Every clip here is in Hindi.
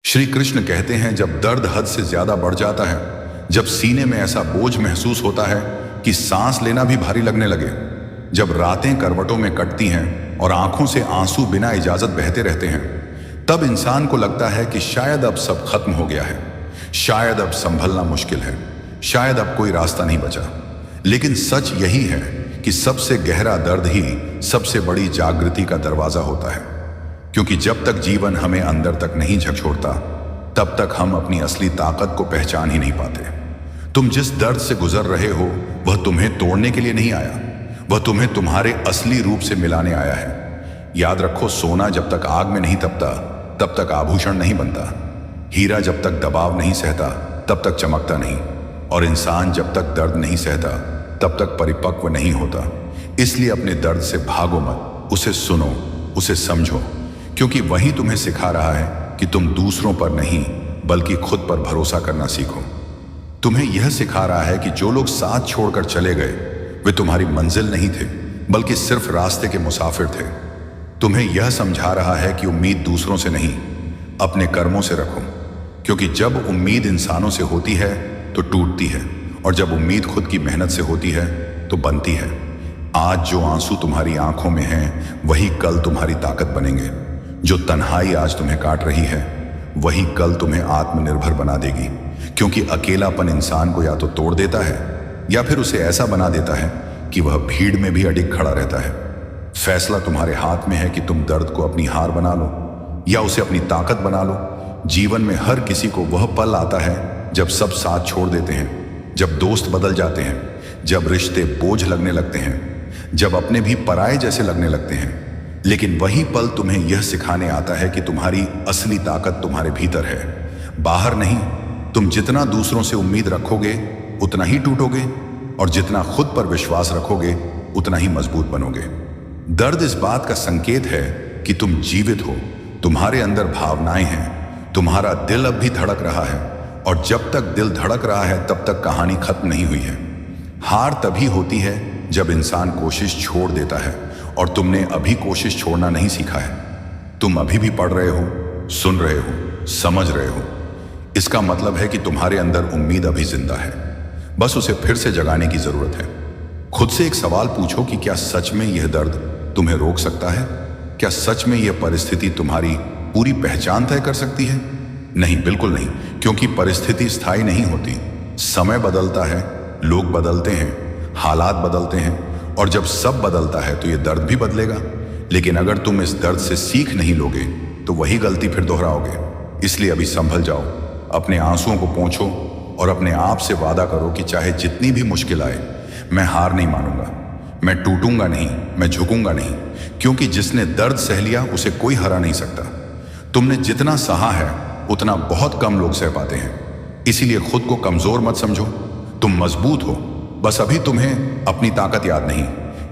श्री कृष्ण कहते हैं, जब दर्द हद से ज्यादा बढ़ जाता है, जब सीने में ऐसा बोझ महसूस होता है कि सांस लेना भी भारी लगने लगे, जब रातें करवटों में कटती हैं और आंखों से आंसू बिना इजाजत बहते रहते हैं, तब इंसान को लगता है कि शायद अब सब खत्म हो गया है, शायद अब संभलना मुश्किल है, शायद अब कोई रास्ता नहीं बचा। लेकिन सच यही है कि सबसे गहरा दर्द ही सबसे बड़ी जागृति का दरवाजा होता है, क्योंकि जब तक जीवन हमें अंदर तक नहीं झकझोरता, तब तक हम अपनी असली ताकत को पहचान ही नहीं पाते। तुम जिस दर्द से गुजर रहे हो, वह तुम्हें तोड़ने के लिए नहीं आया, वह तुम्हें तुम्हारे असली रूप से मिलाने आया है। याद रखो, सोना जब तक आग में नहीं तपता, तब तक आभूषण नहीं बनता। हीरा जब तक दबाव नहीं सहता, तब तक चमकता नहीं। और इंसान जब तक दर्द नहीं सहता, तब तक परिपक्व नहीं होता। इसलिए अपने दर्द से भागो मत, उसे सुनो, उसे समझो, क्योंकि वही तुम्हें सिखा रहा है कि तुम दूसरों पर नहीं बल्कि खुद पर भरोसा करना सीखो। तुम्हें यह सिखा रहा है कि जो लोग साथ छोड़कर चले गए, वे तुम्हारी मंजिल नहीं थे, बल्कि सिर्फ रास्ते के मुसाफिर थे। तुम्हें यह समझा रहा है कि उम्मीद दूसरों से नहीं, अपने कर्मों से रखो, क्योंकि जब उम्मीद इंसानों से होती है तो टूटती है, और जब उम्मीद खुद की मेहनत से होती है तो बनती है। आज जो आंसू तुम्हारी आंखों में हैं, वही कल तुम्हारी ताकत बनेंगे। जो तन्हाई आज तुम्हें काट रही है, वही कल तुम्हें आत्मनिर्भर बना देगी, क्योंकि अकेलापन इंसान को या तो तोड़ देता है या फिर उसे ऐसा बना देता है कि वह भीड़ में भी अडिग खड़ा रहता है। फैसला तुम्हारे हाथ में है कि तुम दर्द को अपनी हार बना लो या उसे अपनी ताकत बना लो। जीवन में हर किसी को वह पल आता है जब सब साथ छोड़ देते हैं, जब दोस्त बदल जाते हैं, जब रिश्ते बोझ लगने लगते हैं, जब अपने भी पराये जैसे लगने लगते हैं। लेकिन वही पल तुम्हें यह सिखाने आता है कि तुम्हारी असली ताकत तुम्हारे भीतर है, बाहर नहीं। तुम जितना दूसरों से उम्मीद रखोगे, उतना ही टूटोगे, और जितना खुद पर विश्वास रखोगे, उतना ही मजबूत बनोगे। दर्द इस बात का संकेत है कि तुम जीवित हो, तुम्हारे अंदर भावनाएं हैं, तुम्हारा दिल अब भी धड़क रहा है, और जब तक दिल धड़क रहा है तब तक कहानी खत्म नहीं हुई है। हार तभी होती है जब इंसान कोशिश छोड़ देता है, और तुमने अभी कोशिश छोड़ना नहीं सीखा है। तुम अभी भी पढ़ रहे हो, सुन रहे हो, समझ रहे हो। इसका मतलब है कि तुम्हारे अंदर उम्मीद अभी जिंदा है, बस उसे फिर से जगाने की जरूरत है। खुद से एक सवाल पूछो कि क्या सच में यह दर्द तुम्हें रोक सकता है? क्या सच में यह परिस्थिति तुम्हारी पूरी पहचान तय कर सकती है? नहीं, बिल्कुल नहीं, क्योंकि परिस्थिति स्थायी नहीं होती। समय बदलता है, लोग बदलते हैं, हालात बदलते हैं, और जब सब बदलता है तो यह दर्द भी बदलेगा। लेकिन अगर तुम इस दर्द से सीख नहीं लोगे तो वही गलती फिर दोहराओगे। इसलिए अभी संभल जाओ, अपने आंसुओं को पोंछो, और अपने आप से वादा करो कि चाहे जितनी भी मुश्किल आए, मैं हार नहीं मानूंगा, मैं टूटूंगा नहीं, मैं झुकूंगा नहीं, क्योंकि जिसने दर्द सह लिया उसे कोई हरा नहीं सकता। तुमने जितना सहा है उतना बहुत कम लोग सह पाते हैं। इसीलिए खुद को कमजोर मत समझो, तुम मजबूत हो। बस अभी तुम्हें अपनी ताकत याद नहीं।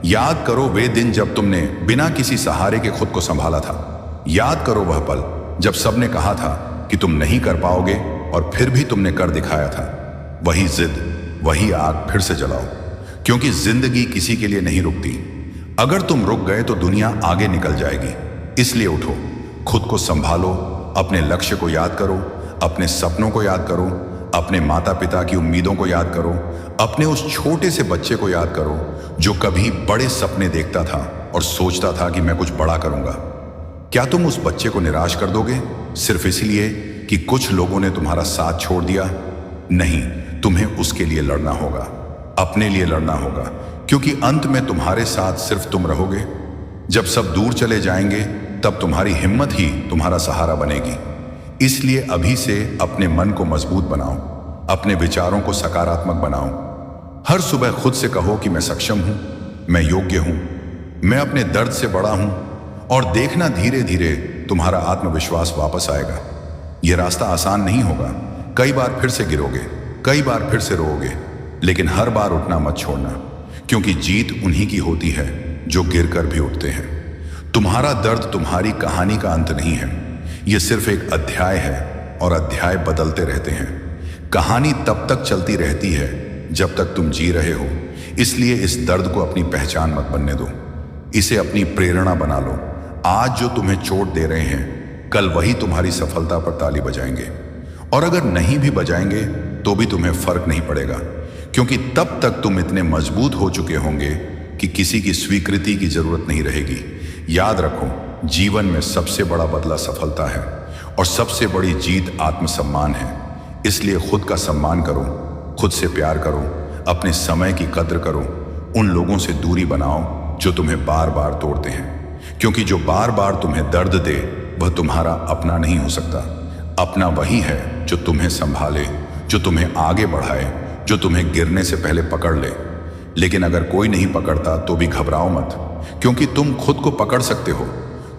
याद करो वे दिन जब तुमने बिना किसी सहारे के खुद को संभाला था। याद करो वह पल जब सबने कहा था कि तुम नहीं कर पाओगे, और फिर भी तुमने कर दिखाया था। वही जिद, वही आग फिर से जलाओ, क्योंकि जिंदगी किसी के लिए नहीं रुकती। अगर तुम रुक गए तो दुनिया आगे निकल जाएगी। इसलिए उठो, खुद को संभालो, अपने लक्ष्य को याद करो, अपने सपनों को याद करो, अपने माता पिता की उम्मीदों को याद करो, अपने उस छोटे से बच्चे को याद करो जो कभी बड़े सपने देखता था और सोचता था कि मैं कुछ बड़ा करूंगा। क्या तुम उस बच्चे को निराश कर दोगे सिर्फ इसलिए कि कुछ लोगों ने तुम्हारा साथ छोड़ दिया? नहीं, तुम्हें उसके लिए लड़ना होगा, अपने लिए लड़ना होगा, क्योंकि अंत में तुम्हारे साथ सिर्फ तुम रहोगे। जब सब दूर चले जाएंगे, तब तुम्हारी हिम्मत ही तुम्हारा सहारा बनेगी। इसलिए अभी से अपने मन को मजबूत बनाओ, अपने विचारों को सकारात्मक बनाओ। हर सुबह खुद से कहो कि मैं सक्षम हूं, मैं योग्य हूं, मैं अपने दर्द से बड़ा हूं, और देखना धीरे धीरे तुम्हारा आत्मविश्वास वापस आएगा। यह रास्ता आसान नहीं होगा, कई बार फिर से गिरोगे, कई बार फिर से रोओगे, लेकिन हर बार उठना मत छोड़ना, क्योंकि जीत उन्हीं की होती है जो गिरकर भी उठते हैं। तुम्हारा दर्द तुम्हारी कहानी का अंत नहीं है, यह सिर्फ एक अध्याय है, और अध्याय बदलते रहते हैं। कहानी तब तक चलती रहती है जब तक तुम जी रहे हो। इसलिए इस दर्द को अपनी पहचान मत बनने दो, इसे अपनी प्रेरणा बना लो। आज जो तुम्हें चोट दे रहे हैं, कल वही तुम्हारी सफलता पर ताली बजाएंगे। और अगर नहीं भी बजाएंगे तो भी तुम्हें फर्क नहीं पड़ेगा, क्योंकि तब तक तुम इतने मजबूत हो चुके होंगे कि किसी की स्वीकृति की जरूरत नहीं रहेगी। याद रखो, जीवन में सबसे बड़ा बदला सफलता है और सबसे बड़ी जीत आत्मसम्मान है। इसलिए खुद का सम्मान करो, खुद से प्यार करो, अपने समय की कद्र करो। उन लोगों से दूरी बनाओ जो तुम्हें बार बार तोड़ते हैं, क्योंकि जो बार बार तुम्हें दर्द दे वह तुम्हारा अपना नहीं हो सकता। अपना वही है जो तुम्हें संभाले, जो तुम्हें आगे बढ़ाए, जो तुम्हें गिरने से पहले पकड़ ले। लेकिन अगर कोई नहीं पकड़ता तो भी घबराओ मत, क्योंकि तुम खुद को पकड़ सकते हो।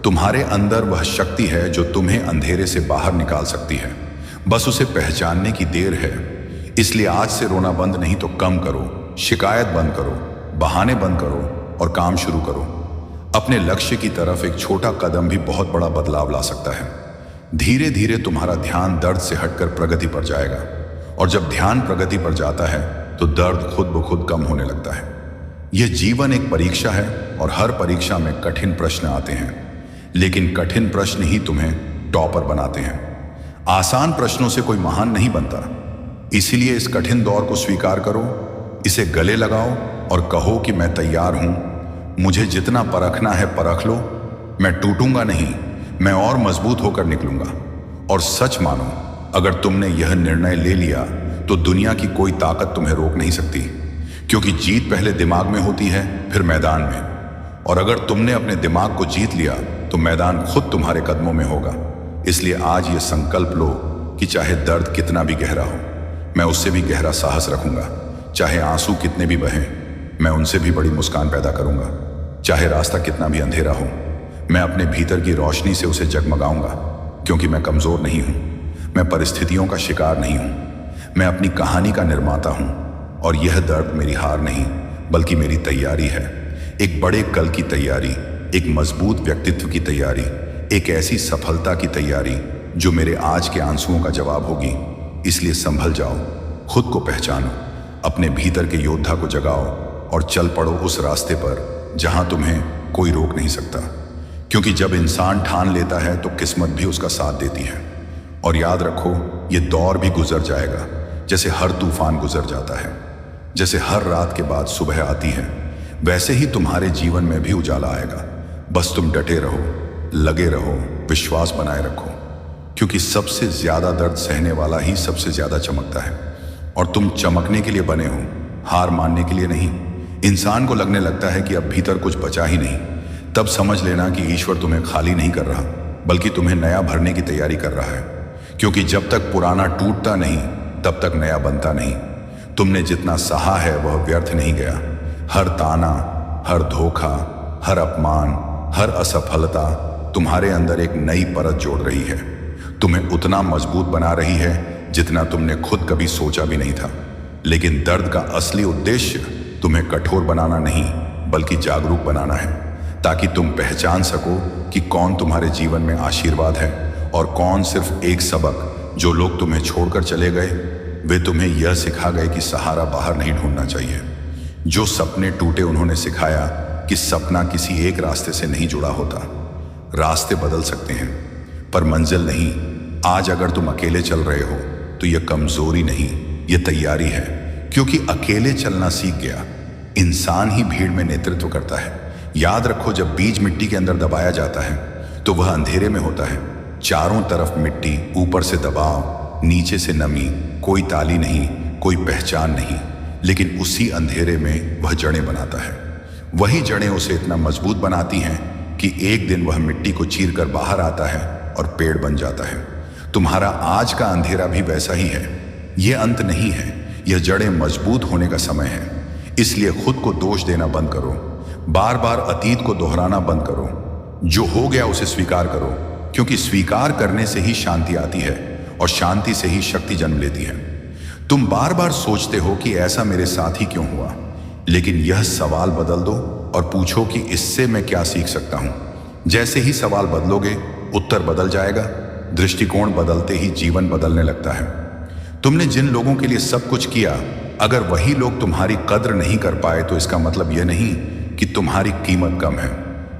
तुम्हारे अंदर वह शक्ति है जो तुम्हें अंधेरे से बाहर निकाल सकती है, बस उसे पहचानने की देर है। इसलिए आज से रोना बंद नहीं तो कम करो, शिकायत बंद करो, बहाने बंद करो और काम शुरू करो। अपने लक्ष्य की तरफ एक छोटा कदम भी बहुत बड़ा बदलाव ला सकता है। धीरे धीरे तुम्हारा ध्यान दर्द से हटकर प्रगति पर जाएगा, और जब ध्यान प्रगति पर जाता है तो दर्द खुद ब खुद कम होने लगता है। यह जीवन एक परीक्षा है और हर परीक्षा में कठिन प्रश्न आते हैं, लेकिन कठिन प्रश्न ही तुम्हें टॉपर बनाते हैं। आसान प्रश्नों से कोई महान नहीं बनता। इसीलिए इस कठिन दौर को स्वीकार करो, इसे गले लगाओ और कहो कि मैं तैयार हूं। मुझे जितना परखना है परख लो, मैं टूटूंगा नहीं, मैं और मजबूत होकर निकलूंगा। और सच मानो, अगर तुमने यह निर्णय ले लिया तो दुनिया की कोई ताकत तुम्हें रोक नहीं सकती, क्योंकि जीत पहले दिमाग में होती है, फिर मैदान में। और अगर तुमने अपने दिमाग को जीत लिया तो मैदान खुद तुम्हारे कदमों में होगा। इसलिए आज ये संकल्प लो कि चाहे दर्द कितना भी गहरा हो, मैं उससे भी गहरा साहस रखूंगा। चाहे आंसू कितने भी बहें, मैं उनसे भी बड़ी मुस्कान पैदा करूंगा। चाहे रास्ता कितना भी अंधेरा हो, मैं अपने भीतर की रोशनी से उसे जगमगाऊंगा, क्योंकि मैं कमजोर नहीं हूं, मैं परिस्थितियों का शिकार नहीं हूं, मैं अपनी कहानी का निर्माता हूं। और यह दर्द मेरी हार नहीं बल्कि मेरी तैयारी है, एक बड़े कल की तैयारी, एक मजबूत व्यक्तित्व की तैयारी, एक ऐसी सफलता की तैयारी जो मेरे आज के आंसुओं का जवाब होगी। इसलिए संभल जाओ, खुद को पहचानो, अपने भीतर के योद्धा को जगाओ और चल पड़ो उस रास्ते पर जहां तुम्हें कोई रोक नहीं सकता। क्योंकि जब इंसान ठान लेता है तो किस्मत भी उसका साथ देती है। और याद रखो, ये दौर भी गुजर जाएगा, जैसे हर तूफान गुजर जाता है, जैसे हर रात के बाद सुबह आती है, वैसे ही तुम्हारे जीवन में भी उजाला आएगा। बस तुम डटे रहो, लगे रहो, विश्वास बनाए रखो, क्योंकि सबसे ज्यादा दर्द सहने वाला ही सबसे ज्यादा चमकता है। और तुम चमकने के लिए बने हो, हार मानने के लिए नहीं। इंसान को लगने लगता है कि अब भीतर कुछ बचा ही नहीं, तब समझ लेना कि ईश्वर तुम्हें खाली नहीं कर रहा, बल्कि तुम्हें नया भरने की तैयारी कर रहा है। क्योंकि जब तक पुराना टूटता नहीं तब तक नया बनता नहीं। तुमने जितना सहा है वह व्यर्थ नहीं गया। हर ताना, हर धोखा, हर अपमान, हर असफलता तुम्हारे अंदर एक नई परत जोड़ रही है, तुम्हें उतना मजबूत बना रही है जितना तुमने खुद कभी सोचा भी नहीं था। लेकिन दर्द का असली उद्देश्य तुम्हें कठोर बनाना नहीं बल्कि जागरूक बनाना है, ताकि तुम पहचान सको कि कौन तुम्हारे जीवन में आशीर्वाद है और कौन सिर्फ एक सबक। जो लोग तुम्हें छोड़कर चले गए वे तुम्हें यह सिखा गए कि सहारा बाहर नहीं ढूंढना चाहिए। जो सपने टूटे उन्होंने सिखाया कि सपना किसी एक रास्ते से नहीं जुड़ा होता। रास्ते बदल सकते हैं पर मंजिल नहीं। आज अगर तुम अकेले चल रहे हो तो यह कमजोरी नहीं, यह तैयारी है। क्योंकि अकेले चलना सीख गया इंसान ही भीड़ में नेतृत्व करता है। याद रखो, जब बीज मिट्टी के अंदर दबाया जाता है तो वह अंधेरे में होता है। चारों तरफ मिट्टी, ऊपर से दबाव, नीचे से नमी, कोई ताली नहीं, कोई पहचान नहीं, लेकिन उसी अंधेरे में वह जड़ें बनाता है। वही जड़ें उसे इतना मजबूत बनाती हैं कि एक दिन वह मिट्टी को चीरकर बाहर आता है और पेड़ बन जाता है। तुम्हारा आज का अंधेरा भी वैसा ही है। यह अंत नहीं है, यह जड़ें मजबूत होने का समय है। इसलिए खुद को दोष देना बंद करो, बार बार अतीत को दोहराना बंद करो। जो हो गया उसे स्वीकार करो, क्योंकि स्वीकार करने से ही शांति आती है और शांति से ही शक्ति जन्म लेती है। तुम बार बार सोचते हो कि ऐसा मेरे साथ ही क्यों हुआ, लेकिन यह सवाल बदल दो और पूछो कि इससे मैं क्या सीख सकता हूं। जैसे ही सवाल बदलोगे उत्तर बदल जाएगा। दृष्टिकोण बदलते ही जीवन बदलने लगता है। तुमने जिन लोगों के लिए सब कुछ किया, अगर वही लोग तुम्हारी कद्र नहीं कर पाए तो इसका मतलब यह नहीं कि तुम्हारी कीमत कम है।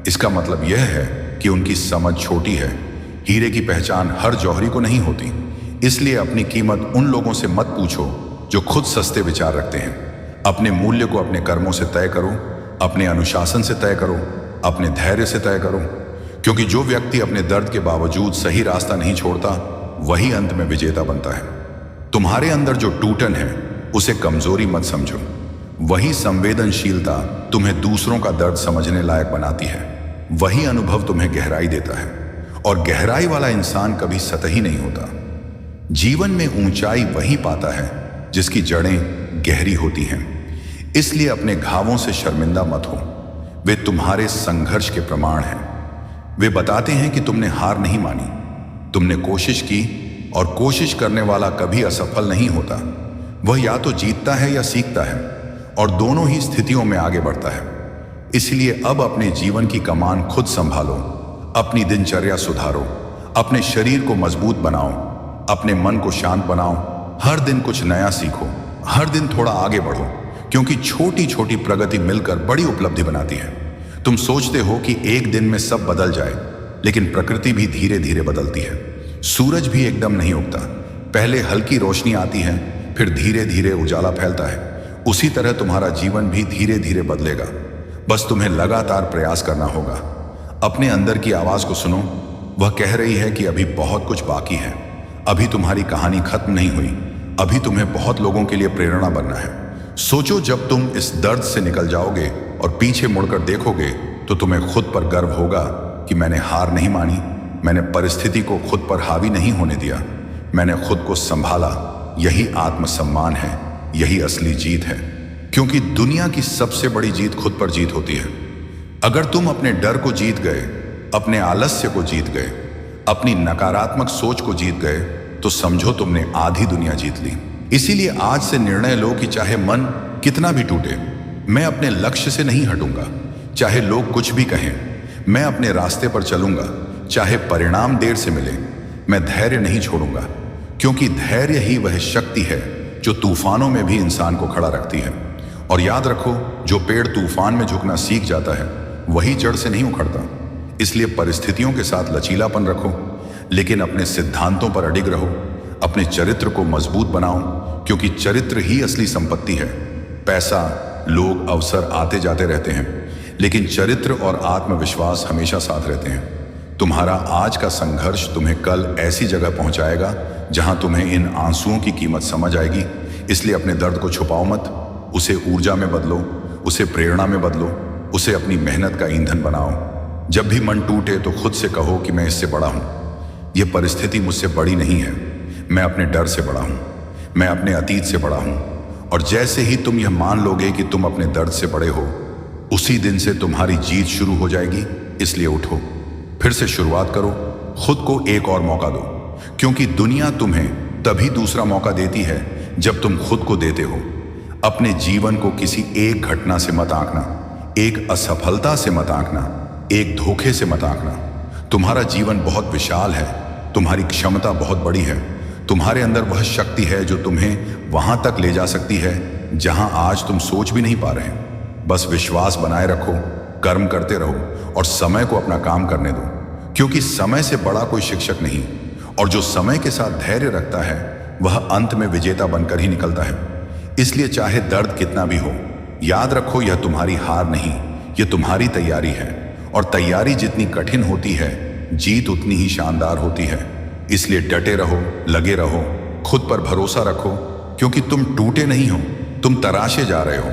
इसका मतलब यह है कि उनकी समझ छोटी है। हीरे की पहचान हर जौहरी को नहीं होती। इसलिए अपनी कीमत उन लोगों से मत पूछो जो खुद सस्ते विचार रखते हैं। अपने मूल्य को अपने कर्मों से तय करो, अपने अनुशासन से तय करो, अपने धैर्य से तय करो। क्योंकि जो व्यक्ति अपने दर्द के बावजूद सही रास्ता नहीं छोड़ता, वही अंत में विजेता बनता है। तुम्हारे अंदर जो टूटन है उसे कमजोरी मत समझो। वही संवेदनशीलता तुम्हें दूसरों का दर्द समझने लायक बनाती है। वही अनुभव तुम्हें गहराई देता है, और गहराई वाला इंसान कभी सतही नहीं होता। जीवन में ऊंचाई वही पाता है जिसकी जड़ें गहरी होती हैं। इसलिए अपने घावों से शर्मिंदा मत हो। वे तुम्हारे संघर्ष के प्रमाण हैं। वे बताते हैं कि तुमने हार नहीं मानी, तुमने कोशिश की, और कोशिश करने वाला कभी असफल नहीं होता। वह या तो जीतता है या सीखता है, और दोनों ही स्थितियों में आगे बढ़ता है। इसलिए अब अपने जीवन की कमान खुद संभालो, अपनी दिनचर्या सुधारो, अपने शरीर को मजबूत बनाओ, अपने मन को शांत बनाओ। हर दिन कुछ नया सीखो, हर दिन थोड़ा आगे बढ़ो, क्योंकि छोटी छोटी प्रगति मिलकर बड़ी उपलब्धि बनाती है। तुम सोचते हो कि एक दिन में सब बदल जाए, लेकिन प्रकृति भी धीरे धीरे बदलती है। सूरज भी एकदम नहीं उगता। पहले हल्की रोशनी आती है, फिर धीरे धीरे उजाला फैलता है। उसी तरह तुम्हारा जीवन भी धीरे धीरे बदलेगा। बस तुम्हें लगातार प्रयास करना होगा। अपने अंदर की आवाज को सुनो। वह कह रही है कि अभी बहुत कुछ बाकी है, अभी तुम्हारी कहानी खत्म नहीं हुई, अभी तुम्हें बहुत लोगों के लिए प्रेरणा बनना है। सोचो, जब तुम इस दर्द से निकल जाओगे और पीछे मुड़कर देखोगे, तो तुम्हें खुद पर गर्व होगा कि मैंने हार नहीं मानी, मैंने परिस्थिति को खुद पर हावी नहीं होने दिया, मैंने खुद को संभाला। यही आत्मसम्मान है, यही असली जीत है। क्योंकि दुनिया की सबसे बड़ी जीत खुद पर जीत होती है। अगर तुम अपने डर को जीत गए, अपने आलस्य को जीत गए, अपनी नकारात्मक सोच को जीत गए, तो समझो तुमने आधी दुनिया जीत ली। इसीलिए आज से निर्णय लो कि चाहे मन कितना भी टूटे, मैं अपने लक्ष्य से नहीं हटूंगा। चाहे लोग कुछ भी कहें, मैं अपने रास्ते पर चलूंगा। चाहे परिणाम देर से मिले, मैं धैर्य नहीं छोड़ूंगा। क्योंकि धैर्य ही वह शक्ति है जो तूफानों में भी इंसान को खड़ा रखती है। और याद रखो, जो पेड़ तूफान में झुकना सीख जाता है, वही जड़ से नहीं उखड़ता। इसलिए परिस्थितियों के साथ लचीलापन रखो, लेकिन अपने सिद्धांतों पर अडिग रहो। अपने चरित्र को मजबूत बनाओ, क्योंकि चरित्र ही असली संपत्ति है। पैसा, लोग, अवसर आते जाते रहते हैं, लेकिन चरित्र और आत्मविश्वास हमेशा साथ रहते हैं। तुम्हारा आज का संघर्ष तुम्हें कल ऐसी जगह पहुंचाएगा जहां तुम्हें इन आंसुओं की कीमत समझ आएगी। इसलिए अपने दर्द को छुपाओ मत, उसे ऊर्जा में बदलो, उसे प्रेरणा में बदलो, उसे अपनी मेहनत का ईंधन बनाओ। जब भी मन टूटे तो खुद से कहो कि मैं इससे बड़ा हूं, यह परिस्थिति मुझसे बड़ी नहीं है, मैं अपने डर से बड़ा हूं, मैं अपने अतीत से बड़ा हूं। और जैसे ही तुम यह मान लोगे कि तुम अपने दर्द से बड़े हो, उसी दिन से तुम्हारी जीत शुरू हो जाएगी। इसलिए उठो, फिर से शुरुआत करो, खुद को एक और मौका दो। क्योंकि दुनिया तुम्हें तभी दूसरा मौका देती है जब तुम खुद को देते हो। अपने जीवन को किसी एक घटना से मत आंकना, एक असफलता से मत आंकना, एक धोखे से मत आंकना। तुम्हारा जीवन बहुत विशाल है, तुम्हारी क्षमता बहुत बड़ी है, तुम्हारे अंदर वह शक्ति है जो तुम्हें वहां तक ले जा सकती है जहां आज तुम सोच भी नहीं पा रहे। बस विश्वास बनाए रखो, कर्म करते रहो और समय को अपना काम करने दो। क्योंकि समय से बड़ा कोई शिक्षक नहीं, और जो समय के साथ धैर्य रखता है वह अंत में विजेता बनकर ही निकलता है। इसलिए चाहे दर्द कितना भी हो, याद रखो यह तुम्हारी हार नहीं, यह तुम्हारी तैयारी है। और तैयारी जितनी कठिन होती है, जीत उतनी ही शानदार होती है। इसलिए डटे रहो, लगे रहो, खुद पर भरोसा रखो। क्योंकि तुम टूटे नहीं हो, तुम तराशे जा रहे हो,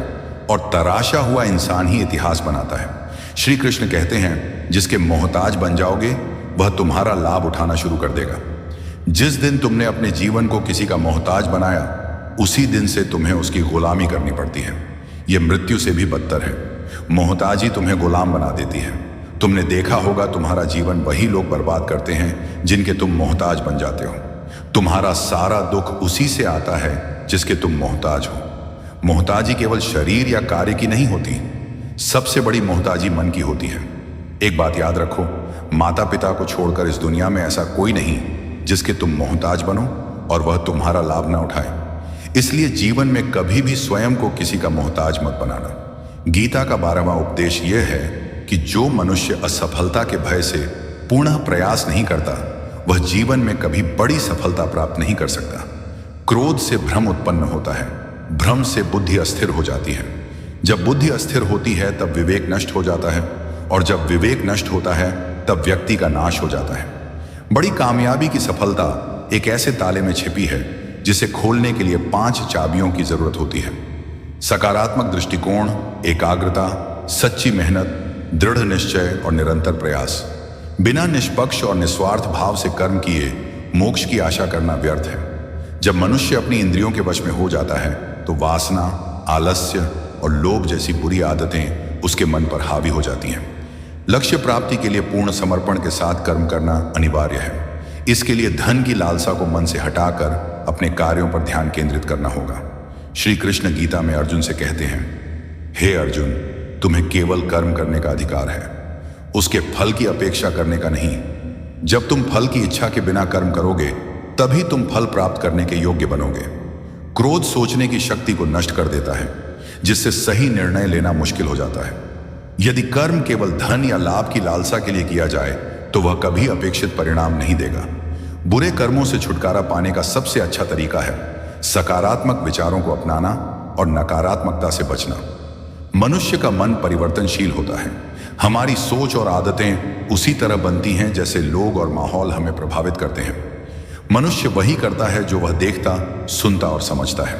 और तराशा हुआ इंसान ही इतिहास बनाता है। श्री कृष्ण कहते हैं, जिसके मोहताज बन जाओगे वह तुम्हारा लाभ उठाना शुरू कर देगा। जिस दिन तुमने अपने जीवन को किसी का मोहताज बनाया, उसी दिन से तुम्हें उसकी गुलामी करनी पड़ती है। यह मृत्यु से भी बदतर है। मोहताजी तुम्हें गुलाम बना देती है। तुमने देखा होगा, तुम्हारा जीवन वही लोग बर्बाद करते हैं जिनके तुम मोहताज बन जाते हो। तुम्हारा सारा दुख उसी से आता है जिसके तुम मोहताज हो। मोहताजी केवल शरीर या कार्य की नहीं होती, सबसे बड़ी मोहताजी मन की होती है। एक बात याद रखो, माता पिता को छोड़कर इस दुनिया में ऐसा कोई नहीं जिसके तुम मोहताज बनो और वह तुम्हारा लाभ ना उठाए। इसलिए जीवन में कभी भी स्वयं को किसी का मोहताज मत बनाना। गीता का 12वां उपदेश यह है कि जो मनुष्य असफलता के भय से पुनः प्रयास नहीं करता, वह जीवन में कभी बड़ी सफलता प्राप्त नहीं कर सकता। क्रोध से भ्रम उत्पन्न होता है, भ्रम से बुद्धि अस्थिर हो जाती है। जब बुद्धि अस्थिर होती है तब विवेक नष्ट हो जाता है, और जब विवेक नष्ट होता है तब व्यक्ति का नाश हो जाता है। बड़ी कामयाबी की सफलता एक ऐसे ताले में छिपी है जिसे खोलने के लिए 5 चाबियों की जरूरत होती है। सकारात्मक दृष्टिकोण, एकाग्रता, सच्ची मेहनत, दृढ़ निश्चय और निरंतर प्रयास। बिना निष्पक्ष और निस्वार्थ भाव से कर्म किए मोक्ष की आशा करना व्यर्थ है। जब मनुष्य अपनी इंद्रियों के वश में हो जाता है तो वासना, आलस्य और लोभ जैसी बुरी आदतें उसके मन पर हावी हो जाती हैं। लक्ष्य प्राप्ति के लिए पूर्ण समर्पण के साथ कर्म करना अनिवार्य है। इसके लिए धन की लालसा को मन से हटाकर अपने कार्यों पर ध्यान केंद्रित करना होगा। श्री कृष्ण गीता में अर्जुन से कहते हैं, हे अर्जुन, तुम्हें केवल कर्म करने का अधिकार है, उसके फल की अपेक्षा करने का नहीं। जब तुम फल की इच्छा के बिना कर्म करोगे तभी तुम फल प्राप्त करने के योग्य बनोगे। क्रोध सोचने की शक्ति को नष्ट कर देता है, जिससे सही निर्णय लेना मुश्किल हो जाता है। यदि कर्म केवल धन या लाभ की लालसा के लिए किया जाए तो वह कभी अपेक्षित परिणाम नहीं देगा। बुरे कर्मों से छुटकारा पाने का सबसे अच्छा तरीका है सकारात्मक विचारों को अपनाना और नकारात्मकता से बचना। मनुष्य का मन परिवर्तनशील होता है। हमारी सोच और आदतें उसी तरह बनती हैं जैसे लोग और माहौल हमें प्रभावित करते हैं। मनुष्य वही करता है जो वह देखता, सुनता और समझता है।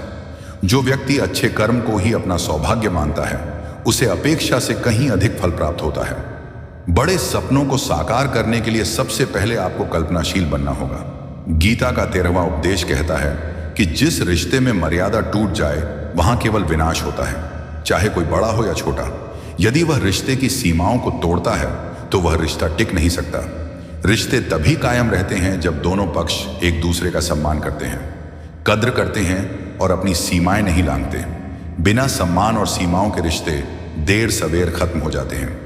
जो व्यक्ति अच्छे कर्म को ही अपना सौभाग्य मानता है उसे अपेक्षा से कहीं अधिक फल प्राप्त होता है। बड़े सपनों को साकार करने के लिए सबसे पहले आपको कल्पनाशील बनना होगा। गीता का 13वां उपदेश कहता है कि जिस रिश्ते में मर्यादा टूट जाए वहां केवल विनाश होता है, चाहे कोई बड़ा हो या छोटा। यदि वह रिश्ते की सीमाओं को तोड़ता है तो वह रिश्ता टिक नहीं सकता। रिश्ते तभी कायम रहते हैं जब दोनों पक्ष एक दूसरे का सम्मान करते हैं, कद्र करते हैं और अपनी सीमाएं नहीं लांघते। बिना सम्मान और सीमाओं के रिश्ते देर सवेर खत्म हो जाते हैं।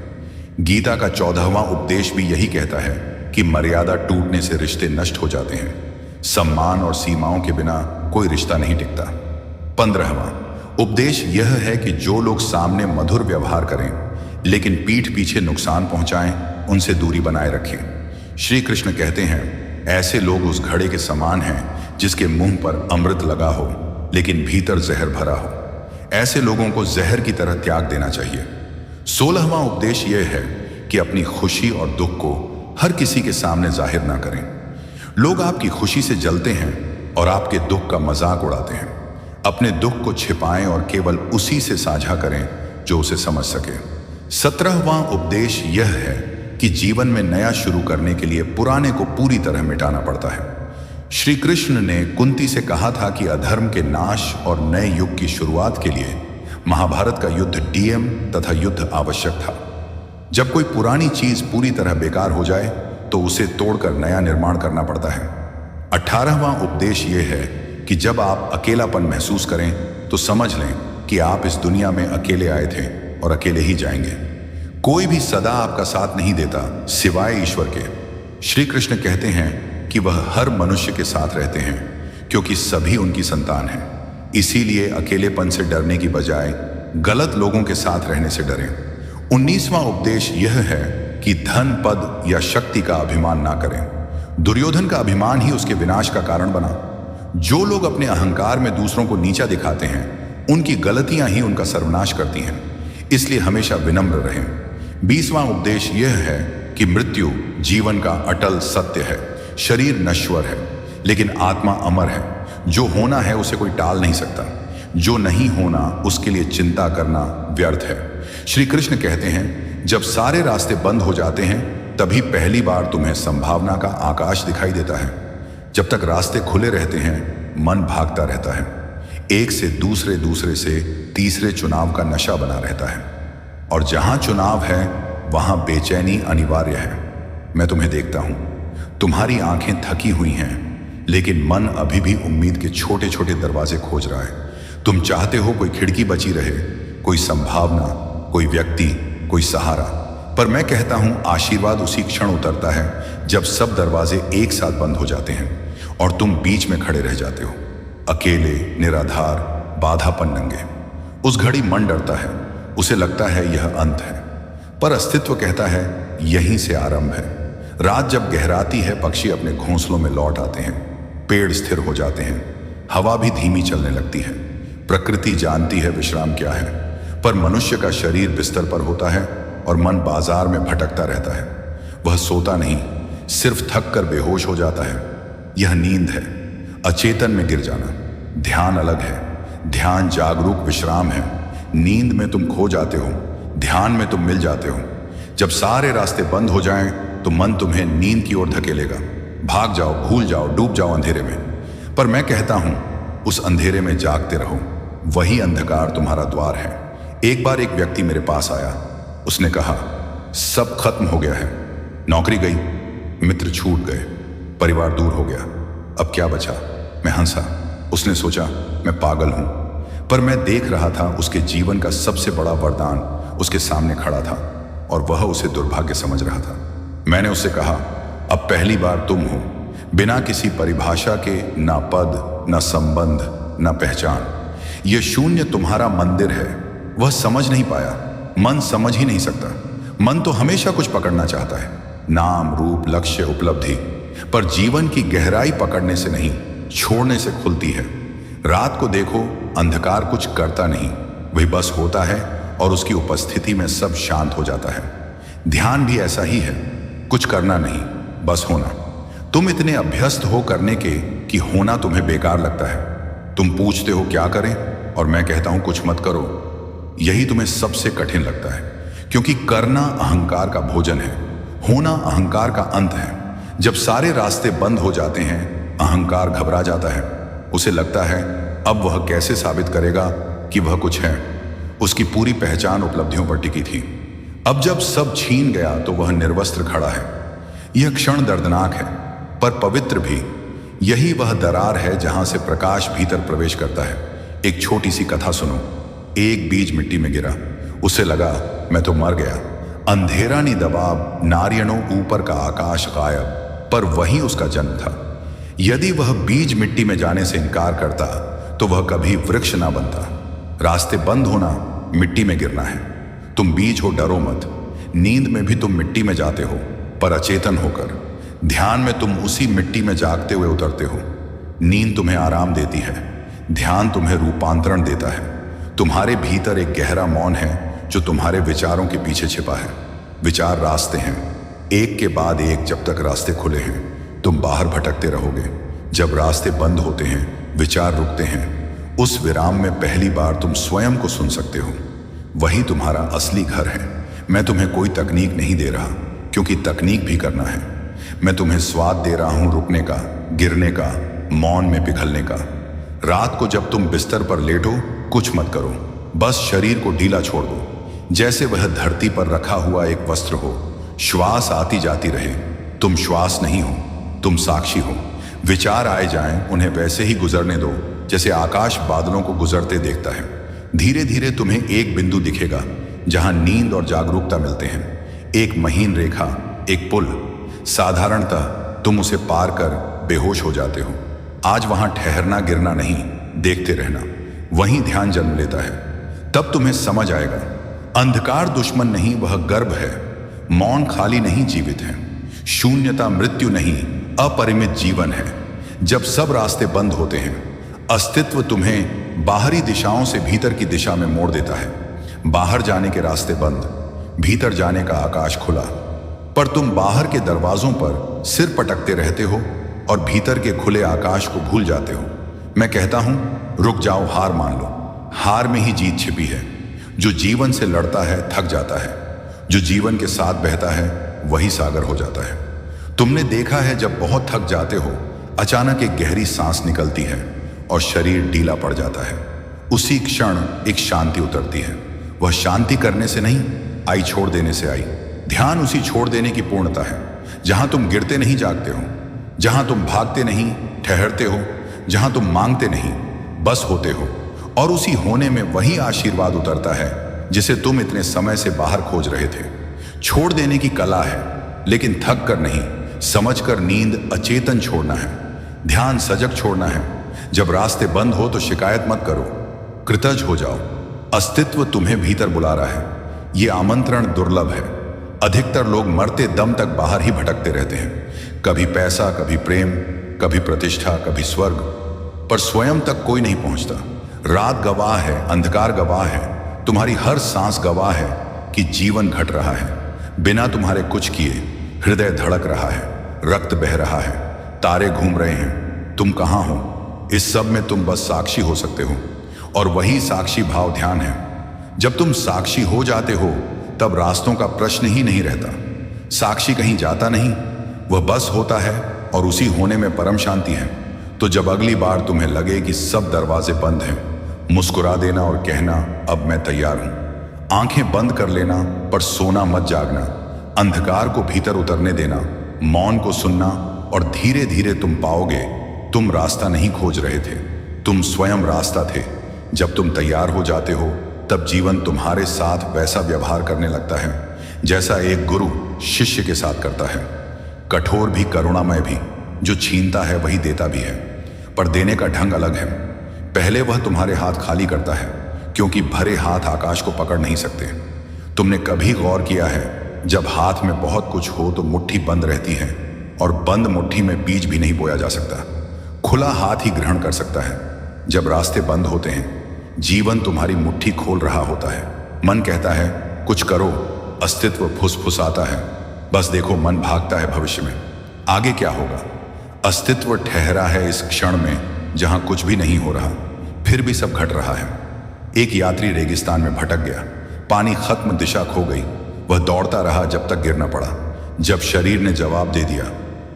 गीता का 14वां उपदेश भी यही कहता है कि मर्यादा टूटने से रिश्ते नष्ट हो जाते हैं। सम्मान और सीमाओं के बिना कोई रिश्ता नहीं टिकता। 15वां उपदेश यह है कि जो लोग सामने मधुर व्यवहार करें लेकिन पीठ पीछे नुकसान पहुंचाएं, उनसे दूरी बनाए रखें। श्री कृष्ण कहते हैं, ऐसे लोग उस घड़े के समान हैं जिसके मुंह पर अमृत लगा हो लेकिन भीतर जहर भरा हो। ऐसे लोगों को जहर की तरह त्याग देना चाहिए। 16वां उपदेश यह है कि अपनी खुशी और दुख को हर किसी के सामने जाहिर ना करें। लोग आपकी खुशी से जलते हैं और आपके दुख का मजाक उड़ाते हैं। अपने दुख को छिपाएं और केवल उसी से साझा करें जो उसे समझ सके। 17वां उपदेश यह है कि जीवन में नया शुरू करने के लिए पुराने को पूरी तरह मिटाना पड़ता है। श्री कृष्ण ने कुंती से कहा था कि अधर्म के नाश और नए युग की शुरुआत के लिए महाभारत का युद्ध डीएम तथा युद्ध आवश्यक था। जब कोई पुरानी चीज पूरी तरह बेकार हो जाए तो उसे तोड़कर नया निर्माण करना पड़ता है। 18वां उपदेश यह है कि जब आप अकेलापन महसूस करें तो समझ लें कि आप इस दुनिया में अकेले आए थे और अकेले ही जाएंगे। कोई भी सदा आपका साथ नहीं देता सिवाय ईश्वर के। श्री कृष्ण कहते हैं कि वह हर मनुष्य के साथ रहते हैं क्योंकि सभी उनकी संतान हैं। इसीलिए अकेलेपन से डरने की बजाय गलत लोगों के साथ रहने से डरें। 19वां उपदेश यह है कि धन, पद या शक्ति का अभिमान ना करें। दुर्योधन का अभिमान ही उसके विनाश का कारण बना। जो लोग अपने अहंकार में दूसरों को नीचा दिखाते हैं उनकी गलतियां ही उनका सर्वनाश करती हैं। इसलिए हमेशा विनम्र रहें। 20वां उपदेश यह है कि मृत्यु जीवन का अटल सत्य है। शरीर नश्वर है लेकिन आत्मा अमर है। जो होना है उसे कोई टाल नहीं सकता। जो नहीं होना उसके लिए चिंता करना व्यर्थ है। श्री कृष्ण कहते हैं, जब सारे रास्ते बंद हो जाते हैं तभी पहली बार तुम्हें संभावना का आकाश दिखाई देता है। जब तक रास्ते खुले रहते हैं मन भागता रहता है। एक से दूसरे, दूसरे से तीसरे चुनाव का नशा बना रहता है। और जहां चुनाव है वहां बेचैनी अनिवार्य है। मैं तुम्हें देखता हूं, तुम्हारी आंखें थकी हुई हैं लेकिन मन अभी भी उम्मीद के छोटे छोटे दरवाजे खोज रहा है। तुम चाहते हो कोई खिड़की बची रहे, कोई संभावना, कोई व्यक्ति, कोई सहारा। पर मैं कहता हूं आशीर्वाद उसी क्षण उतरता है जब सब दरवाजे एक साथ बंद हो जाते हैं और तुम बीच में खड़े रह जाते हो, अकेले, निराधार, बाधापन नंगे। उस घड़ी मन डरता है, उसे लगता है यह अंत है, पर अस्तित्व कहता है यहीं से आरंभ है। रात जब गहराती है, पक्षी अपने घोंसलों में लौट आते हैं, पेड़ स्थिर हो जाते हैं, हवा भी धीमी चलने लगती है। प्रकृति जानती है विश्राम क्या है, पर मनुष्य का शरीर बिस्तर पर होता है और मन बाजार में भटकता रहता है। वह सोता नहीं, सिर्फ थक कर बेहोश हो जाता है। यह नींद है, अचेतन में गिर जाना। ध्यान अलग है, ध्यान जागरूक विश्राम है। नींद में तुम खो जाते हो, ध्यान में तुम मिल जाते हो। जब सारे रास्ते बंद हो जाएं, तो मन तुम्हें नींद की ओर धकेलेगा। भाग जाओ, भूल जाओ, डूब जाओ अंधेरे में। पर मैं कहता हूं, उस अंधेरे में जागते रहो, वही अंधकार तुम्हारा द्वार है। एक बार एक व्यक्ति मेरे पास आया। उसने कहा, सब खत्म हो गया है, नौकरी गई, मित्र छूट गए, परिवार दूर हो गया, अब क्या बचा। मैं हंसा। उसने सोचा मैं पागल हूं, पर मैं देख रहा था उसके जीवन का सबसे बड़ा वरदान उसके सामने खड़ा था और वह उसे दुर्भाग्य समझ रहा था। मैंने उससे कहा, अब पहली बार तुम हो, बिना किसी परिभाषा के, ना पद, ना संबंध, ना पहचान। यह शून्य तुम्हारा मंदिर है। वह समझ नहीं पाया। मन समझ ही नहीं सकता। मन तो हमेशा कुछ पकड़ना चाहता है, नाम, रूप, लक्ष्य, उपलब्धि। पर जीवन की गहराई पकड़ने से नहीं, छोड़ने से खुलती है। रात को देखो, अंधकार कुछ करता नहीं, वही बस होता है और उसकी उपस्थिति में सब शांत हो जाता है। ध्यान भी ऐसा ही है, कुछ करना नहीं, बस होना। तुम इतने अभ्यस्त हो करने के कि होना तुम्हें बेकार लगता है। तुम पूछते हो क्या करें, और मैं कहता हूं कुछ मत करो। यही तुम्हें सबसे कठिन लगता है, क्योंकि करना अहंकार का भोजन है, होना अहंकार का अंत है। जब सारे रास्ते बंद हो जाते हैं, अहंकार घबरा जाता है। उसे लगता है अब वह कैसे साबित करेगा कि वह कुछ है। उसकी पूरी पहचान उपलब्धियों पर टिकी थी। अब जब सब छीन गया तो वह निर्वस्त्र खड़ा है। यह क्षण दर्दनाक है, पर पवित्र भी। यही वह दरार है जहां से प्रकाश भीतर प्रवेश करता है। एक छोटी सी कथा सुनो। एक बीज मिट्टी में गिरा, उसे लगा मैं तो मर गया। अंधेरा नी दबाब, नारियणों ऊपर का आकाश गायब, पर वही उसका जन्म था। यदि वह बीज मिट्टी में जाने से इनकार करता तो वह कभी वृक्ष ना बनता। रास्ते बंद होना, मिट्टी में गिरना है। तुम बीज हो, डरो मत। नींद में भी तुम मिट्टी में जाते हो, पर अचेतन होकर। ध्यान में तुम उसी मिट्टी में जागते हुए उतरते हो। नींद तुम्हें आराम देती है, ध्यान तुम्हें रूपांतरण देता है। तुम्हारे भीतर एक गहरा मौन है जो तुम्हारे विचारों के पीछे छिपा है। विचार रास्ते हैं, एक के बाद एक। जब तक रास्ते खुले हैं, तुम बाहर भटकते रहोगे। जब रास्ते बंद होते हैं, विचार रुकते हैं। उस विराम में पहली बार तुम स्वयं को सुन सकते हो। वही तुम्हारा असली घर है। मैं तुम्हें कोई तकनीक नहीं दे रहा, क्योंकि तकनीक भी करना है। मैं तुम्हें स्वाद दे रहा हूं रुकने का, गिरने का, मौन में पिघलने का। रात को जब तुम बिस्तर पर लेटो, कुछ मत करो, बस शरीर को ढीला छोड़ दो, जैसे वह धरती पर रखा हुआ एक वस्त्र हो। श्वास आती जाती रहे। तुम श्वास नहीं हो, तुम साक्षी हो। विचार आए जाएं, उन्हें वैसे ही गुजरने दो जैसे आकाश बादलों को गुजरते देखता है। धीरे धीरे तुम्हें एक बिंदु दिखेगा जहां नींद और जागरूकता मिलते हैं। एक महीन रेखा, एक पुल। साधारणतः तुम उसे पार कर बेहोश हो जाते हो। आज वहां ठहरना गिरना नहीं, देखते रहना। वहीं ध्यान जन्म लेता है। तब तुम्हें समझ आएगा, अंधकार दुश्मन नहीं, वह गर्भ है। मौन खाली नहीं, जीवित है। शून्यता मृत्यु नहीं, अपरिमित जीवन है। जब सब रास्ते बंद होते हैं, अस्तित्व तुम्हें बाहरी दिशाओं से भीतर की दिशा में मोड़ देता है। बाहर जाने के रास्ते बंद, भीतर जाने का आकाश खुला। पर तुम बाहर के दरवाजों पर सिर पटकते रहते हो और भीतर के खुले आकाश को भूल जाते हो। मैं कहता हूं, रुक जाओ, हार मान लो। हार में ही जीत छिपी है। जो जीवन से लड़ता है थक जाता है, जो जीवन के साथ बहता है वही सागर हो जाता है। तुमने देखा है, जब बहुत थक जाते हो, अचानक एक गहरी सांस निकलती है और शरीर ढीला पड़ जाता है। उसी क्षण एक शांति उतरती है। वह शांति करने से नहीं आई, छोड़ देने से आई। ध्यान उसी छोड़ देने की पूर्णता है, जहां तुम गिरते नहीं, जागते हो। जहां तुम भागते नहीं, ठहरते हो। जहां तुम मांगते नहीं, बस होते हो। और उसी होने में वही आशीर्वाद उतरता है जिसे तुम इतने समय से बाहर खोज रहे थे। छोड़ देने की कला है, लेकिन थक कर नहीं, समझ कर। नींद अचेतन छोड़ना है, ध्यान सजग छोड़ना है। जब रास्ते बंद हो तो शिकायत मत करो, कृतज्ञ हो जाओ। अस्तित्व तुम्हें भीतर बुला रहा है। ये आमंत्रण दुर्लभ है, अधिकतर लोग मरते दम तक बाहर ही भटकते रहते हैं, कभी पैसा, कभी प्रेम, कभी प्रतिष्ठा, कभी स्वर्ग, पर स्वयं तक कोई नहीं पहुंचता। रात गवाह है, अंधकार गवाह है, तुम्हारी हर सांस गवाह है कि जीवन घट रहा है। बिना तुम्हारे कुछ किए हृदय धड़क रहा है, रक्त बह रहा है, तारे घूम रहे हैं। तुम कहाँ हो? इस सब में तुम बस साक्षी हो सकते हो, और वही साक्षी भाव ध्यान है। जब तुम साक्षी हो जाते हो तब रास्तों का प्रश्न ही नहीं रहता। साक्षी कहीं जाता नहीं, वह बस होता है, और उसी होने में परम शांति है। तो जब अगली बार तुम्हें लगे कि सब दरवाजे बंद हैं, मुस्कुरा देना और कहना, अब मैं तैयार हूं। आंखें बंद कर लेना, पर सोना मत जागना। अंधकार को भीतर उतरने देना, मौन को सुनना, और धीरे धीरे तुम पाओगे तुम रास्ता नहीं खोज रहे थे, तुम स्वयं रास्ता थे। जब तुम तैयार हो जाते हो तब जीवन तुम्हारे साथ वैसा व्यवहार करने लगता है जैसा एक गुरु शिष्य के साथ करता है। कठोर भी, करुणामय भी। जो छीनता है वही देता भी है, पर देने का ढंग अलग है। पहले वह तुम्हारे हाथ खाली करता है, क्योंकि भरे हाथ आकाश को पकड़ नहीं सकते। तुमने कभी गौर किया है, जब हाथ में बहुत कुछ हो तो मुट्ठी बंद रहती है, और बंद मुट्ठी में बीज भी नहीं बोया जा सकता। खुला हाथ ही ग्रहण कर सकता है। जब रास्ते बंद होते हैं, जीवन तुम्हारी मुट्ठी खोल रहा होता है। मन कहता है कुछ करो, अस्तित्व फुसफुसाता है बस देखो। मन भागता है भविष्य में, आगे क्या होगा। अस्तित्व ठहरा है इस क्षण में जहां कुछ भी नहीं हो रहा, फिर भी सब घट रहा है। एक यात्री रेगिस्तान में भटक गया, पानी खत्म, दिशा खो गई। वह दौड़ता रहा जब तक गिर न पड़ा। जब शरीर ने जवाब दे दिया,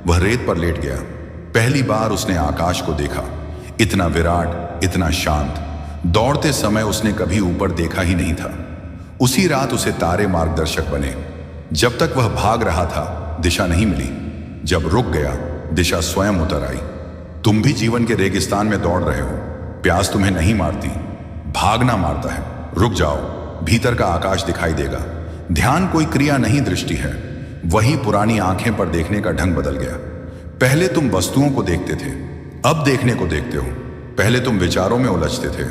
वह रेत पर लेट गया। पहली बार उसने आकाश को देखा, इतना विराट, इतना शांत। दौड़ते समय उसने कभी ऊपर देखा ही नहीं था। उसी रात उसे तारे मार्गदर्शक बने। जब तक वह भाग रहा था, दिशा नहीं मिली। जब रुक गया, दिशा स्वयं उतर आई। तुम भी जीवन के रेगिस्तान में दौड़ रहे हो। प्यास तुम्हें नहीं मारती, भागना मारता है। रुक जाओ, भीतर का आकाश दिखाई देगा। ध्यान कोई क्रिया नहीं, दृष्टि है। वही पुरानी आंखें पर देखने का ढंग बदल गया। पहले तुम वस्तुओं को देखते थे, अब देखने को देखते हो। पहले तुम विचारों में उलझते थे,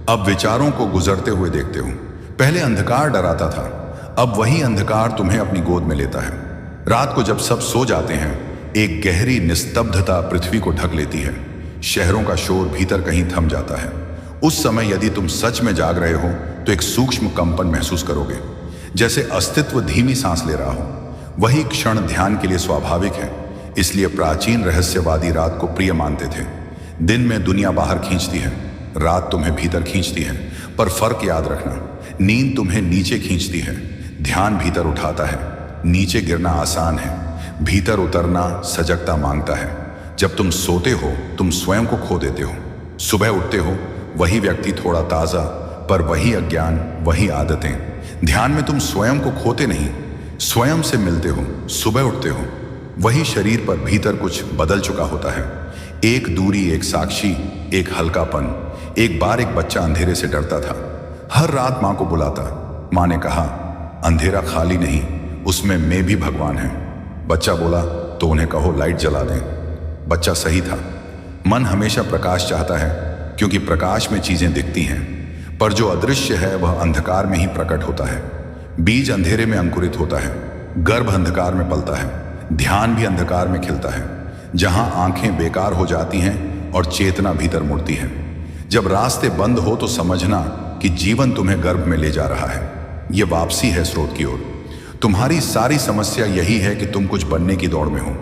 अब विचारों को गुजरते हुए देखते हो। पहले अंधकार डराता था, अब वही अंधकार तुम्हें अपनी गोद में लेता है। रात को जब सब सो जाते हैं, एक गहरी निस्तब्धता पृथ्वी को ढक लेती है। शहरों का शोर भीतर कहीं थम जाता है। उस समय यदि तुम सच में जाग रहे हो तो एक सूक्ष्म कंपन महसूस करोगे, जैसे अस्तित्व धीमी सांस ले रहा हो। वही क्षण ध्यान के लिए स्वाभाविक है। इसलिए प्राचीन रहस्यवादी रात को प्रिय मानते थे। दिन में दुनिया बाहर खींचती है, रात तुम्हें भीतर खींचती है। पर फर्क याद रखना, नींद तुम्हें नीचे खींचती है, ध्यान भीतर उठाता है। नीचे गिरना आसान है, भीतर उतरना सजगता मांगता है। जब तुम सोते हो तुम स्वयं को खो देते हो। सुबह उठते हो, वही व्यक्ति थोड़ा ताज़ा, पर वही अज्ञान, वही आदतें। ध्यान में तुम स्वयं को खोते नहीं, स्वयं से मिलते हो। सुबह उठते हो, वही शरीर पर भीतर कुछ बदल चुका होता है। एक दूरी, एक साक्षी, एक हल्कापन। एक बार एक बच्चा अंधेरे से डरता था, हर रात माँ को बुलाता। माँ ने कहा, अंधेरा खाली नहीं, उसमें मैं भी भगवान है। बच्चा बोला, तो उन्हें कहो लाइट जला दें। बच्चा सही था। मन हमेशा प्रकाश चाहता है, क्योंकि प्रकाश में चीजें दिखती हैं, पर जो अदृश्य है वह अंधकार में ही प्रकट होता है। बीज अंधेरे में अंकुरित होता है, गर्भ अंधकार में पलता है, ध्यान भी अंधकार में खिलता है, जहां आंखें बेकार हो जाती हैं और चेतना भीतर मुड़ती है। जब रास्ते बंद हो तो समझना कि जीवन तुम्हें गर्भ में ले जा रहा है। यह वापसी है स्रोत की ओर। तुम्हारी सारी समस्या यही है कि तुम कुछ बनने की दौड़ में हो।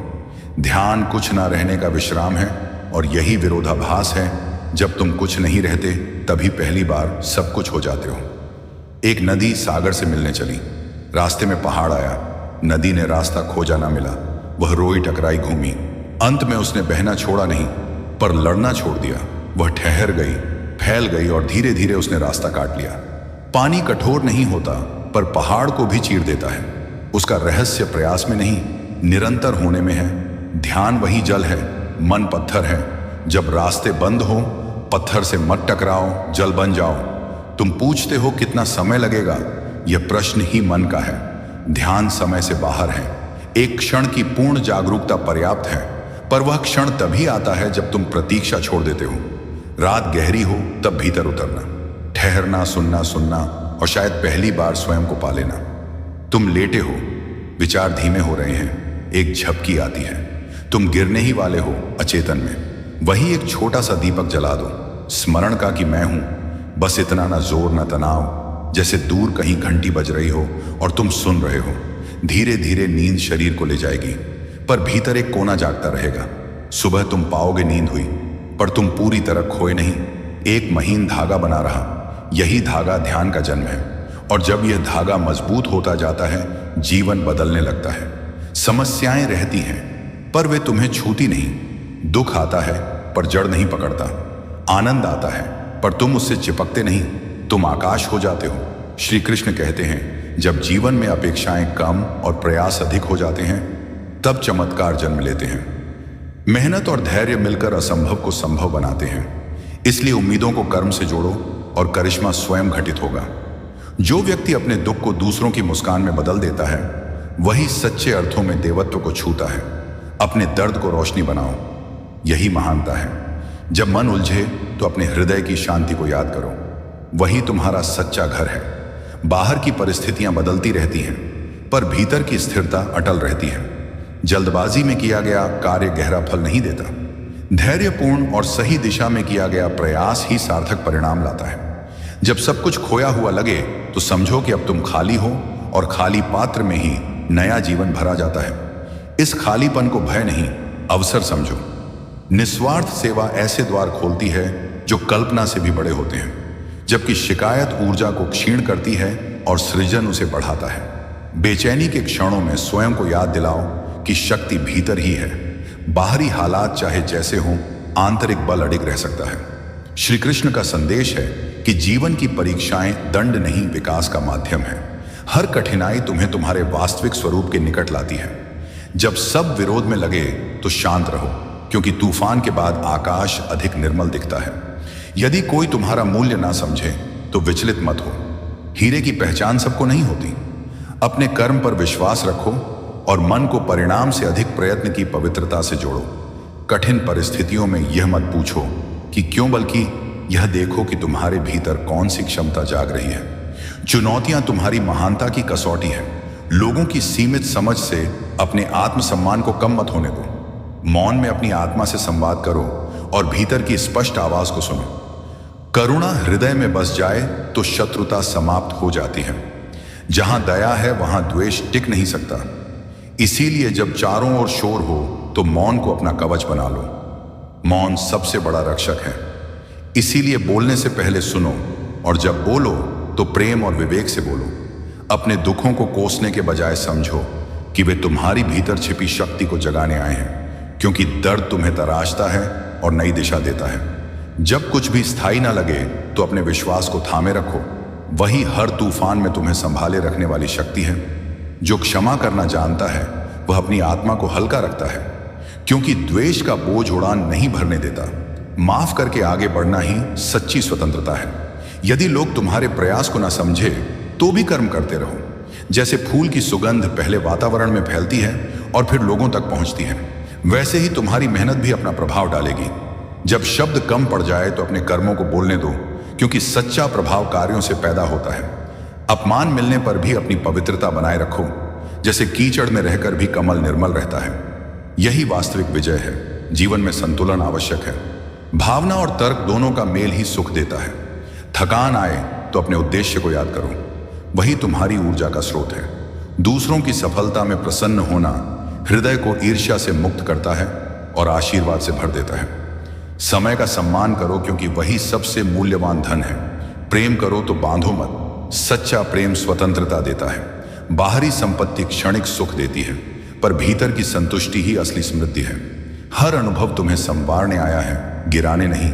ध्यान कुछ ना रहने का विश्राम है, और यही विरोधाभास है। जब तुम कुछ नहीं रहते तभी पहली बार सब कुछ हो जाते हो। एक नदी सागर से मिलने चली, रास्ते में पहाड़ आया। नदी ने रास्ता खोजा ना मिला, वह रोई टकराई घूमी। अंत में उसने बहना छोड़ा नहीं, पर लड़ना छोड़ दिया। वह ठहर गई, फैल गई, और धीरे धीरे उसने रास्ता काट लिया। पानी कठोर नहीं होता, पर पहाड़ को भी चीर देता है। उसका रहस्य प्रयास में नहीं, निरंतर होने में है। ध्यान वही जल है, मन पत्थर है। जब रास्ते बंद हो, पत्थर से मत टकराओ, जल बन जाओ। तुम पूछते हो कितना समय लगेगा, यह प्रश्न ही मन का है। ध्यान समय से बाहर है। एक क्षण की पूर्ण जागरूकता पर्याप्त है, पर वह क्षण तभी आता है जब तुम प्रतीक्षा छोड़ देते हो। रात गहरी हो तब भीतर उतरना, ठहरना, सुनना, और शायद पहली बार स्वयं को पा लेना। तुम लेटे हो, विचार धीमे हो रहे हैं, एक झपकी आती है, तुम गिरने ही वाले हो अचेतन में। वही एक छोटा सा दीपक जला दो, स्मरण का कि मैं हूं, बस इतना ना जोर ना तनाव, जैसे दूर कहीं घंटी बज रही हो और तुम सुन रहे हो। धीरे धीरे नींद शरीर को ले जाएगी, पर भीतर एक कोना जागता रहेगा। सुबह तुम पाओगे नींद हुई, पर तुम पूरी तरह खोए नहीं। एक महीन धागा बना रहा, यही धागा ध्यान का जन्म है। और जब यह धागा मजबूत होता जाता है, जीवन बदलने लगता है। समस्याएं रहती हैं, पर वे तुम्हें छूती नहीं। दुख आता है, पर जड़ नहीं पकड़ता। आनंद आता है, पर तुम उससे चिपकते नहीं, तुम आकाश हो जाते हो। श्री कृष्ण कहते हैं, जब जीवन में अपेक्षाएं कम और प्रयास अधिक हो जाते हैं, तब चमत्कार जन्म लेते हैं। मेहनत और धैर्य मिलकर असंभव को संभव बनाते हैं। इसलिए उम्मीदों को कर्म से जोड़ो और करिश्मा स्वयं घटित होगा। जो व्यक्ति अपने दुख को दूसरों की मुस्कान में बदल देता है, वही सच्चे अर्थों में देवत्व को छूता है। अपने दर्द को रोशनी बनाओ, यही महानता है। जब मन उलझे तो अपने हृदय की शांति को याद करो, वही तुम्हारा सच्चा घर है। बाहर की परिस्थितियां बदलती रहती हैं, पर भीतर की स्थिरता अटल रहती है। जल्दबाजी में किया गया कार्य गहरा फल नहीं देता। धैर्यपूर्ण और सही दिशा में किया गया प्रयास ही सार्थक परिणाम लाता है। जब सब कुछ खोया हुआ लगे तो समझो कि अब तुम खाली हो, और खाली पात्र में ही नया जीवन भरा जाता है। इस खालीपन को भय नहीं, अवसर समझो। निस्वार्थ सेवा ऐसे द्वार खोलती है जो कल्पना से भी बड़े होते हैं, जबकि शिकायत ऊर्जा को क्षीण करती है और सृजन उसे बढ़ाता है। बेचैनी के क्षणों में स्वयं को याद दिलाओ कि शक्ति भीतर ही है। बाहरी हालात चाहे जैसे हों, आंतरिक बल अडिग रह सकता है। श्री कृष्ण का संदेश है कि जीवन की परीक्षाएं दंड नहीं, विकास का माध्यम है। हर कठिनाई तुम्हें तुम्हारे वास्तविक स्वरूप के निकट लाती है। जब सब विरोध में लगे तो शांत रहो, क्योंकि तूफान के बाद आकाश अधिक निर्मल दिखता है। यदि कोई तुम्हारा मूल्य ना समझे तो विचलित मत हो। हीरे की पहचान सबको नहीं होती। अपने कर्म पर विश्वास रखो और मन को परिणाम से अधिक प्रयत्न की पवित्रता से जोड़ो। कठिन परिस्थितियों में यह मत पूछो कि क्यों, बल्कि यह देखो कि तुम्हारे भीतर कौन सी क्षमता जाग रही है। चुनौतियां तुम्हारी महानता की कसौटी है। लोगों की सीमित समझ से अपने आत्मसम्मान को कम मत होने दो। मौन में अपनी आत्मा से संवाद करो और भीतर की स्पष्ट आवाज को सुनो। करुणा हृदय में बस जाए तो शत्रुता समाप्त हो जाती है। जहां दया है वहां द्वेष टिक नहीं सकता। इसीलिए जब चारों ओर शोर हो तो मौन को अपना कवच बना लो। मौन सबसे बड़ा रक्षक है। इसीलिए बोलने से पहले सुनो, और जब बोलो तो प्रेम और विवेक से बोलो। अपने दुखों को कोसने के बजाय समझो कि वे तुम्हारी भीतर छिपी शक्ति को जगाने आए हैं, क्योंकि दर्द तुम्हें तराशता है और नई दिशा देता है। जब कुछ भी स्थायी ना लगे तो अपने विश्वास को थामे रखो। वही हर तूफान में तुम्हें संभाले रखने वाली शक्ति है। जो क्षमा करना जानता है वह अपनी आत्मा को हल्का रखता है, क्योंकि द्वेष का बोझ उड़ान नहीं भरने देता। माफ करके आगे बढ़ना ही सच्ची स्वतंत्रता है। यदि लोग तुम्हारे प्रयास को ना समझे तो भी कर्म करते रहो। जैसे फूल की सुगंध पहले वातावरण में फैलती है और फिर लोगों तक पहुंचती है, वैसे ही तुम्हारी मेहनत भी अपना प्रभाव डालेगी। जब शब्द कम पड़ जाए तो अपने कर्मों को बोलने दो, क्योंकि सच्चा प्रभाव कार्यों से पैदा होता है। अपमान मिलने पर भी अपनी पवित्रता बनाए रखो, जैसे कीचड़ में रहकर भी कमल निर्मल रहता है। यही वास्तविक विजय है। जीवन में संतुलन आवश्यक है। भावना और तर्क दोनों का मेल ही सुख देता है। थकान आए तो अपने उद्देश्य को याद करो, वही तुम्हारी ऊर्जा का स्रोत है। दूसरों की सफलता में प्रसन्न होना हृदय को ईर्ष्या से मुक्त करता है और आशीर्वाद से भर देता है। समय का सम्मान करो, क्योंकि वही सबसे मूल्यवान धन है। प्रेम करो तो बांधो मत। सच्चा प्रेम स्वतंत्रता देता है। बाहरी संपत्ति क्षणिक सुख देती है, पर भीतर की संतुष्टि ही असली समृद्धि है। हर अनुभव तुम्हें संवारने आया है, गिराने नहीं।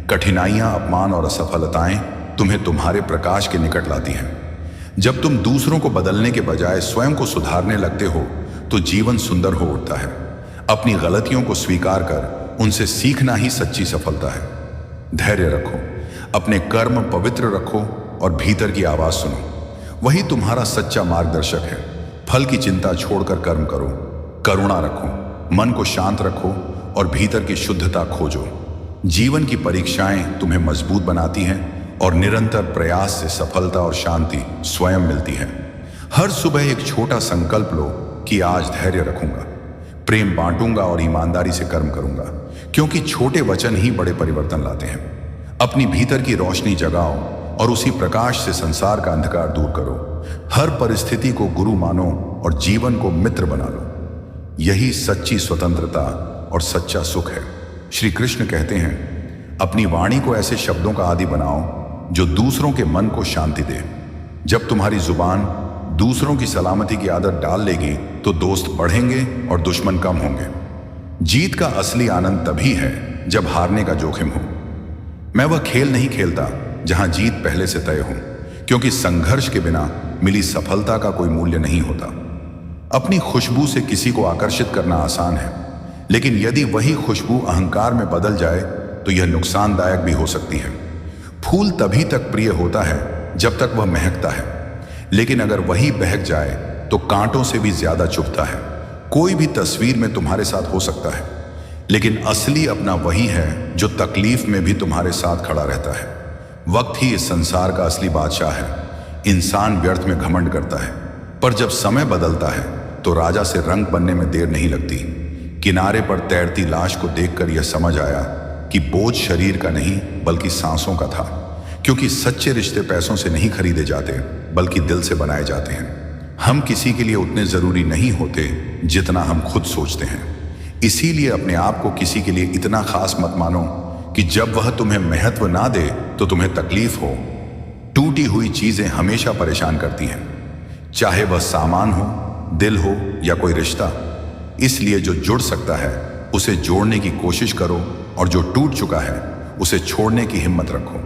कठिनाइयां, अपमान और असफलताएं तुम्हें तुम्हारे प्रकाश के निकट लाती हैं। जब तुम दूसरों को बदलने के बजाय स्वयं को सुधारने लगते हो तो जीवन सुंदर हो उठता है। अपनी गलतियों को स्वीकार कर उनसे सीखना ही सच्ची सफलता है। धैर्य रखो, अपने कर्म पवित्र रखो और भीतर की आवाज सुनो, वही तुम्हारा सच्चा मार्गदर्शक है। फल की चिंता छोड़कर कर्म करो। करुणा रखो, मन को शांत रखो और भीतर की शुद्धता खोजो। जीवन की परीक्षाएं तुम्हें मजबूत बनाती हैं और निरंतर प्रयास से सफलता और शांति स्वयं मिलती है। हर सुबह एक छोटा संकल्प लो कि आज धैर्य रखूंगा, प्रेम बांटूंगा और ईमानदारी से कर्म करूंगा, क्योंकि छोटे वचन ही बड़े परिवर्तन लाते हैं। अपनी भीतर की रोशनी जगाओ और उसी प्रकाश से संसार का अंधकार दूर करो। हर परिस्थिति को गुरु मानो और जीवन को मित्र बना लो। यही सच्ची स्वतंत्रता और सच्चा सुख है। श्री कृष्ण कहते हैं, अपनी वाणी को ऐसे शब्दों का आदि बनाओ जो दूसरों के मन को शांति दे। जब तुम्हारी जुबान दूसरों की सलामती की आदत डाल लेगी तो दोस्त बढ़ेंगे और दुश्मन कम होंगे। जीत का असली आनंद तभी है जब हारने का जोखिम हो। मैं वह खेल नहीं खेलता जहां जीत पहले से तय हो, क्योंकि संघर्ष के बिना मिली सफलता का कोई मूल्य नहीं होता। अपनी खुशबू से किसी को आकर्षित करना आसान है, लेकिन यदि वही खुशबू अहंकार में बदल जाए तो यह नुकसानदायक भी हो सकती है। फूल तभी तक प्रिय होता है जब तक वह महकता है, लेकिन अगर वही बहक जाए तो कांटों से भी ज्यादा चुभता है। कोई भी तस्वीर में तुम्हारे साथ हो सकता है, लेकिन असली अपना वही है जो तकलीफ में भी तुम्हारे साथ खड़ा रहता है। वक्त ही इस संसार का असली बादशाह है। इंसान व्यर्थ में घमंड करता है, पर जब समय बदलता है तो राजा से रंग बनने में देर नहीं लगती। किनारे पर तैरती लाश को देखकर यह समझ आया कि बोझ शरीर का नहीं बल्कि सांसों का था, क्योंकि सच्चे रिश्ते पैसों से नहीं खरीदे जाते बल्कि दिल से बनाए जाते हैं। हम किसी के लिए उतने जरूरी नहीं होते जितना हम खुद सोचते हैं। इसीलिए अपने आप को किसी के लिए इतना खास मत मानो कि जब वह तुम्हें महत्व ना दे तो तुम्हें तकलीफ हो। टूटी हुई चीजें हमेशा परेशान करती हैं, चाहे वह सामान हो, दिल हो या कोई रिश्ता। इसलिए जो जुड़ सकता है उसे जोड़ने की कोशिश करो और जो टूट चुका है उसे छोड़ने की हिम्मत रखो।